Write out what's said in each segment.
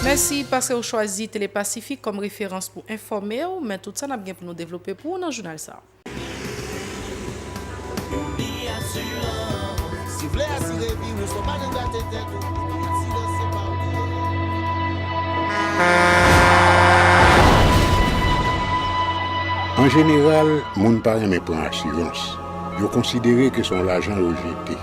Merci parce que vous choisi Télépacifique comme référence pour informer, mais tout ça n'a bien pour nous développer pour dans le journal ça. En général, moun pa reme prend assurance. Yo considéré que son l'argent rejeté.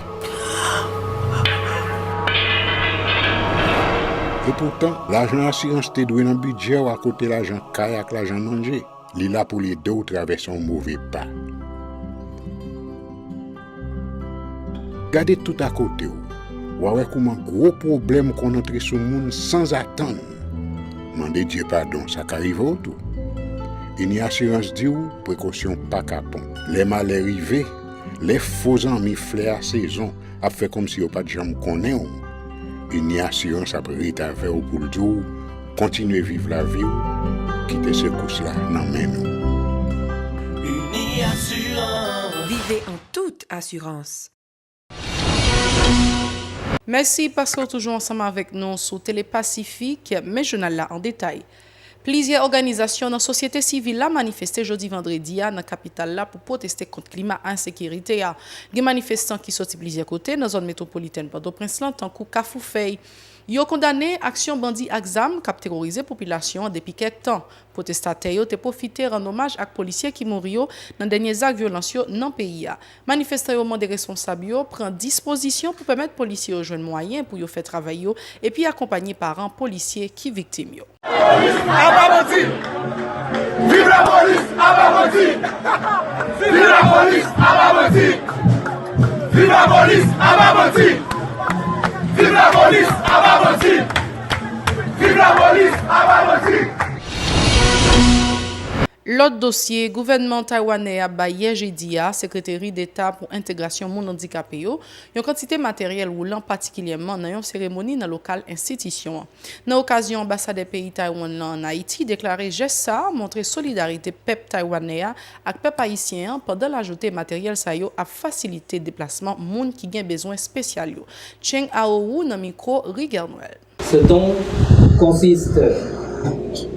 Et pourtant, l'argent assurance te doué dans budget ou à côté l'argent kayak l'argent manger. Li là pour les deux ou traverser un mauvais pas. Gardez tout à côté ou ouais comme un gros problème qu'on entre sur monde sans attendre. Mandez Dieu pardon, ça qu'arrive au tout. Une assurance dit ou précaution pas capon. Les malheurs arrivés, les faux amis flair saison a fait comme si on pas de jambe connaît. Une assurance a pris ta faire pour le jour, continuer vivre la vie quitter ce course là dans main nous. Une assurance. Vivez en toute assurance. Merci parce que vous êtes toujours ensemble avec nous sur Télépacifique, mais journal là en détail. Plusieurs organisations dans la société civile ont manifesté jeudi vendredi dans la capitale pour protester contre le climat et l'insécurité. Des manifestants qui sortent de plusieurs côtés dans la zone métropolitaine Port-au-Prince, tant que Kafoufei. Ils ont condamné l'action bandit Axam qui a terrorisé la population depuis quelques temps. Les protestataires ont profité de rendre hommage à policiers qui mourent dans les derniers actes violents dans le pays. Les manifestants des responsables prennent disposition pour permettre aux policiers de jouer moyens pour faire travailler et puis accompagner les parents policiers qui sont victimes. Vive la police, Ababoti! Vive la police, Ababoti! Vive la police, Ababoti! Vive la police, Ababoti! Vive la police, Ababoti! L'autre dossier, gouvernement taïwanais a baillé jeudi à secrétaire d'État pour intégration moun handicapé yo, une quantité matériel roulant particulièrement dans une cérémonie dans local institution. Dans l'occasion, ambassade des pays Taïwan en Haïti déclaré geste ça montrer solidarité peuple taïwanais avec peuple haïtien pendant l'ajouter matériel ça yo à faciliter déplacement moun qui gen besoin spécial yo. Cheng Aowu dans micro Rigueur Noël. Ce don consiste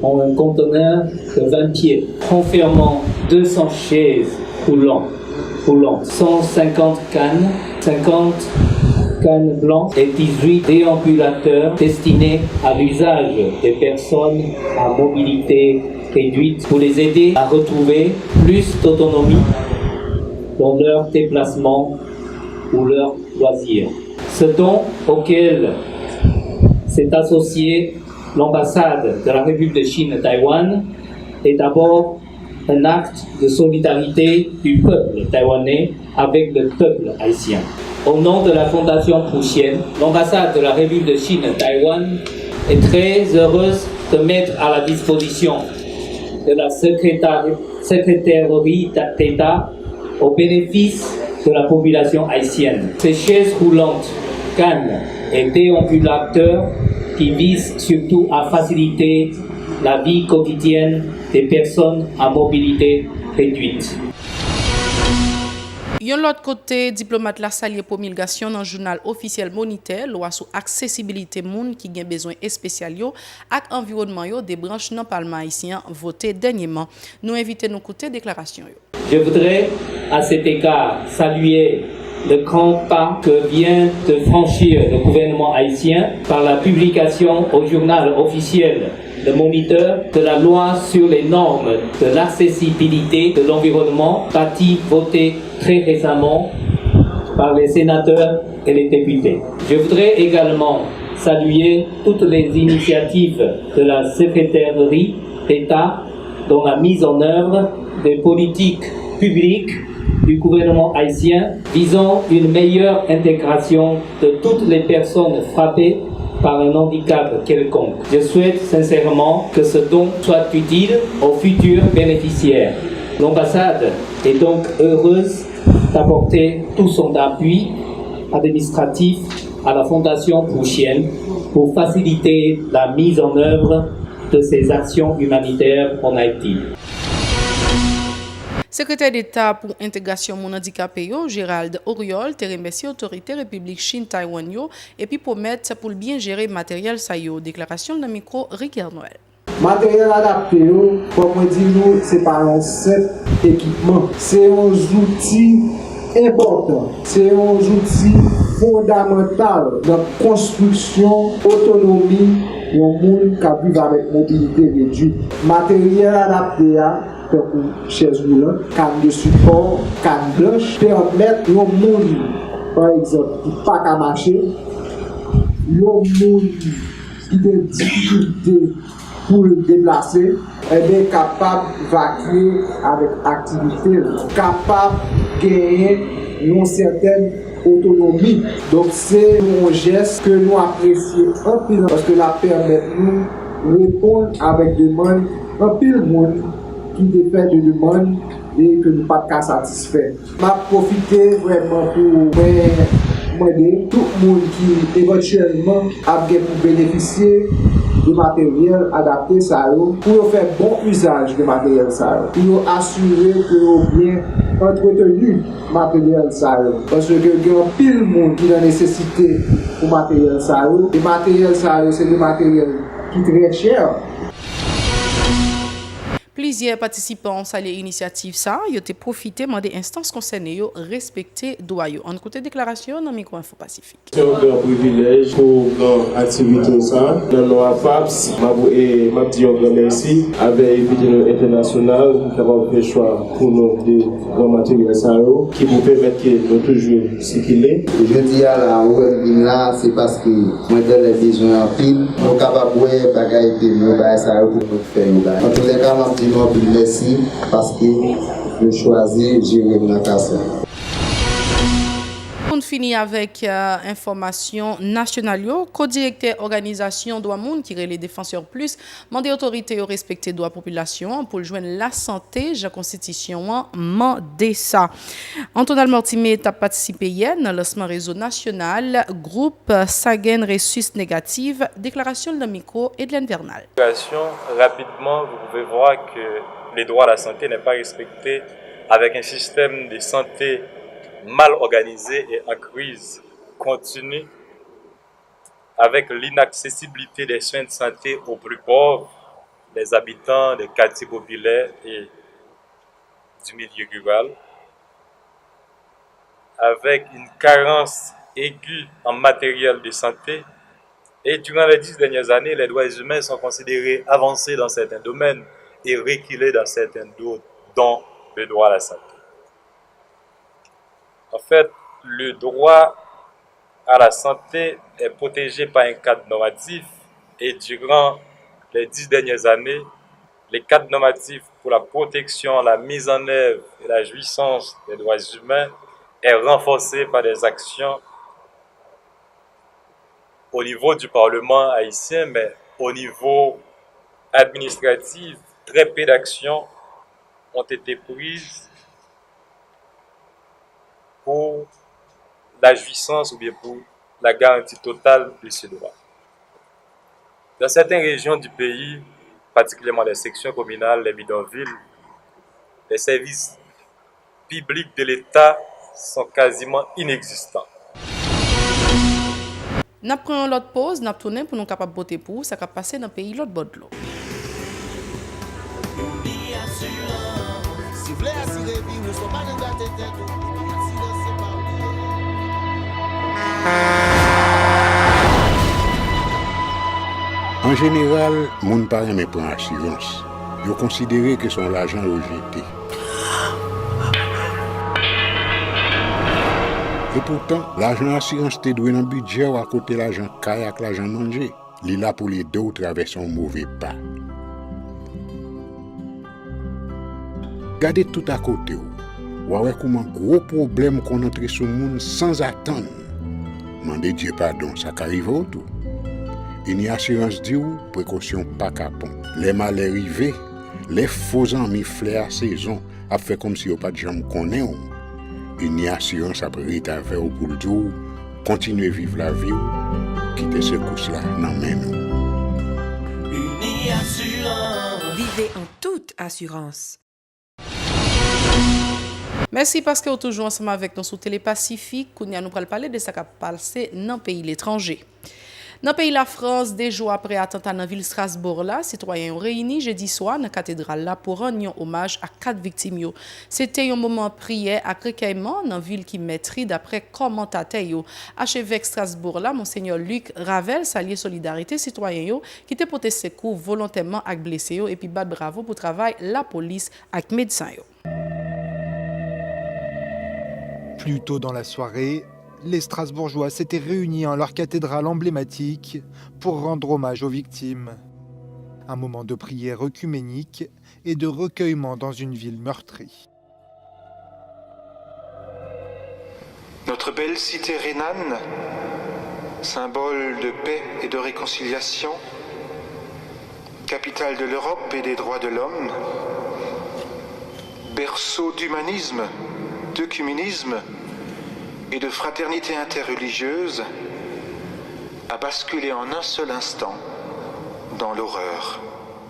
en un conteneur de 20 pieds, renfermant 200 chaises roulantes, 150 cannes, 50 cannes blanches et 18 déambulateurs destinés à l'usage des personnes à mobilité réduite pour les aider à retrouver plus d'autonomie dans leur déplacement ou leurs loisirs. Ce don auquel s'est associé l'ambassade de la République de Chine à Taïwan est d'abord un acte de solidarité du peuple taïwanais avec le peuple haïtien. Au nom de la Fondation Proustienne, l'ambassade de la République de Chine à Taïwan est très heureuse de mettre à la disposition de la secrétaire d'État au bénéfice de la population haïtienne. Ces chaises roulantes, cannes et déambulateurs qui vise surtout à faciliter la vie quotidienne des personnes à mobilité réduite. De l'autre côté, diplomate la salué promulgation dans le journal officiel Moniteur, loi sur accessibilité moun qui gen besoin spécial yo ak environnement yo des branches dans Parlement haïtien voté dernièrement. Nous invitons nous écouter déclaration yo. Je voudrais à cet égard saluer le grand pas que vient de franchir le gouvernement haïtien par la publication au journal officiel Le Moniteur de la loi sur les normes de l'accessibilité de l'environnement bâti votée très récemment par les sénateurs et les députés. Je voudrais également saluer toutes les initiatives de la secrétaire d'État dans la mise en œuvre des politiques publiques du gouvernement haïtien visant une meilleure intégration de toutes les personnes frappées par un handicap quelconque. Je souhaite sincèrement que ce don soit utile aux futurs bénéficiaires. L'ambassade est donc heureuse d'apporter tout son appui administratif à la Fondation Proustienne pour faciliter la mise en œuvre de ces actions humanitaires en Haïti. Secrétaire d'État pour intégration mon handicapé Gérald Auriol te remercie autorité République Chine Taïwan yo et puis promettre pour bien gérer matériel ça yo. Déclaration de micro Rigueur Noël. Matériel adapté, comme on dit, c'est pas un seul équipement, c'est un outil important, c'est un outil fondamental dans la construction, autonomie pour les gens qui vivent avec mobilité réduite. Matériel adapté, comme chaise roulante, canne de support, canne blanche, permettre aux gens, par exemple, qui ne peuvent pas marcher, aux gens qui ont des difficultés pour le déplacer, est capable de vaquer avec activité, capable de gagner une certaine autonomie. Donc c'est un geste que nous apprécions un peu parce que la permet de nous répondre avec des demandes un peu de monde qui fait des demandes et que nous pas de satisfaire. Je vais profiter vraiment pour aider tout le monde qui éventuellement a pour bénéficier de matériel adapté pour faire bon usage de matériel pour assurer que vous bien entretenu matériel parce que il y a pile monde qui a nécessité pour matériel et matériel c'est des matériels qui sont très chers. Plusieurs participants à l'initiative ça, ils ont profité des instances concernées de respecter droit. En côté déclaration dans Micro Info Pacifique. C'est un grand privilège pour l'activité ça. Dans nos AFAPS, je m'a dit un grand merci avec l'Union internationale qui a fait choix pour nous de grands matériels qui nous permettent de nous toujours circuler. Je dis à la web là, c'est parce que moi j'ai les besoins en pile, nous capables de bagailler pour nous faire. En tous les cas, merci parce que je choisis Jérémy Nakassa. On finit avec information nationale. Co-directeur organisation droit monde qui les défenseurs plus mandé autorité de respecter droit population pour joindre la santé la constitution mandé ça. Antonal Mortimer a participé hier dans le lancement réseau national groupe Sagen Ressus Négative déclaration de micro Edlen Vernal. Rapidement, vous pouvez voir que les droits à la santé n'est pas respecté avec un système de santé mal organisé et en crise continue, avec l'inaccessibilité des soins de santé aux plus pauvres, des habitants des quartiers populaires et du milieu rural, avec une carence aiguë en matériel de santé. Et durant les 10 dernières années, les droits humains sont considérés avancés dans certains domaines et reculés dans certains d'autres, dont le droit à la santé. En fait, le droit à la santé est protégé par un cadre normatif et durant les 10 dernières années, les cadres normatifs pour la protection, la mise en œuvre et la jouissance des droits humains est renforcé par des actions au niveau du Parlement haïtien, mais au niveau administratif, très peu d'actions ont été prises pour la jouissance ou bien pour la garantie totale de ce droit. Dans certaines régions du pays, particulièrement les sections communales, les bidonvilles, les services publics de l'État sont quasiment inexistants. Nous prenons l'autre pause, nous tournons pour nous capables de voter pour, ça va passer dans le pays l'autre bord de l'eau. Si vous voulez assurer, nous ne sommes pas dans la tête. En général, les gens ne prennent pas assurance. Ils considèrent que son l'argent rejeté. Et pourtant, l'argent assurance te doit dans le budget ou à côté de l'argent kayak, l'argent manger. Il est là pour les deux traverser un mauvais pas. Gardez tout à côté. Ou avez comment gros problème qu'on entre sur le monde sans attendre. Mandez Dieu pardon, ça arrive au tout. Une assurance dit ou précaution pas capon. Les malheurs arrivés, les faux amis flair à saison, a fait comme si on pas de jambe connaît. Une assurance après rétaver au pour le jour, continuer vivre la vie ou quitter ce course-là dans main nous. Vivez en toute assurance. Merci parce que vous êtes toujours ensemble avec nous sur Télépacifique. Nous allons parler de ce qui a passé dans le pays l'étranger. Dans le pays la France, des jours après attentat dans la ville Strasbourg, là, citoyens ont réunis jeudi soir dans la cathédrale là pour rendre un hommage à 4 victimes. C'était un moment de prière à recueillement dans la ville qui maîtrise d'après commentateur. Archevêque Strasbourg là, Monseigneur Luc Ravel, salué solidarité citoyen qui te porté secours volontairement avec blessés et puis bat bravo pour travail la police avec médecins. Plus tôt dans la soirée, les Strasbourgeois s'étaient réunis en leur cathédrale emblématique pour rendre hommage aux victimes. Un moment de prière œcuménique et de recueillement dans une ville meurtrie. Notre belle cité rhénane, symbole de paix et de réconciliation, capitale de l'Europe et des droits de l'homme, berceau d'humanisme, d'œcuménisme et de fraternité interreligieuse, a basculé en un seul instant dans l'horreur.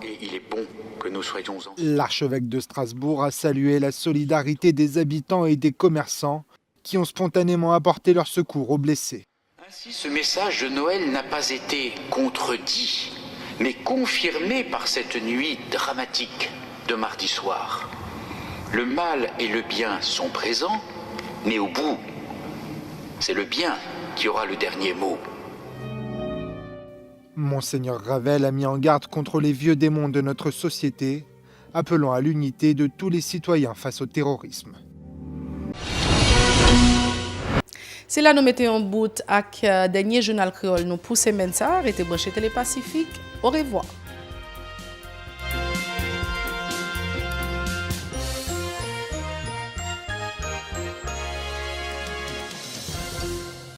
Et il est bon que nous soyons en... L'archevêque de Strasbourg a salué la solidarité des habitants et des commerçants qui ont spontanément apporté leur secours aux blessés. Ainsi, ce message de Noël n'a pas été contredit, mais confirmé par cette nuit dramatique de mardi soir. Le mal et le bien sont présents, mais au bout, c'est le bien qui aura le dernier mot. Monseigneur Ravel a mis en garde contre les vieux démons de notre société, appelant à l'unité de tous les citoyens face au terrorisme. C'est là nous mettons en bout avec dernier journal créole nous pour semaine ça, arrêtez brancher Télépacifique. Au revoir.